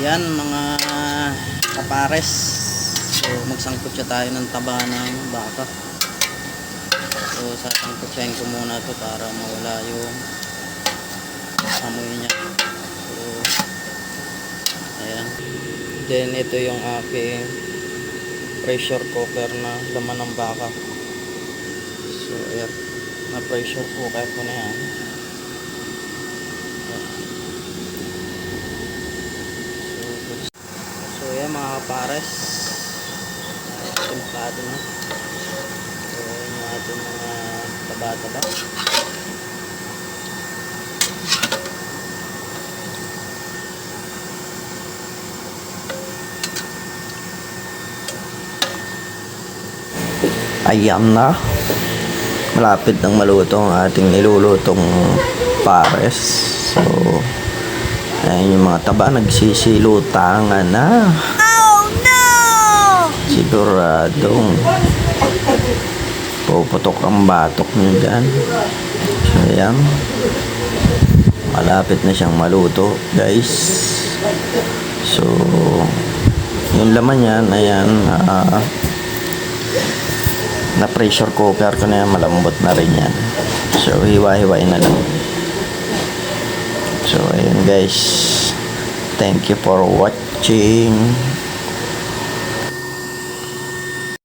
Yan mga kapares. So magsangkot siya tayo ng taba ng baka. So sasangkotsahin ko muna to para mawala yung amoy niya. So ayan. Then ito yung aking pressure cooker na laman ng baka. So ayan, na pressure cooker ko na yan. So ayan mga kapares, templado na. So ayan yung ating mga taba-taba. Ayan na, malapit nang maluto ang ating nilulutong pares. So ayan yung mga taba, nagsisilutangan na. Oh no! Siguradong puputok ang batok nyo dyan. So ayan, malapit na siyang maluto guys. So yung laman yan, ayan, na pressure cooker ko na yan, malambot na rin yan. So hiwa-hiway na lang. So ayun guys, thank you for watching.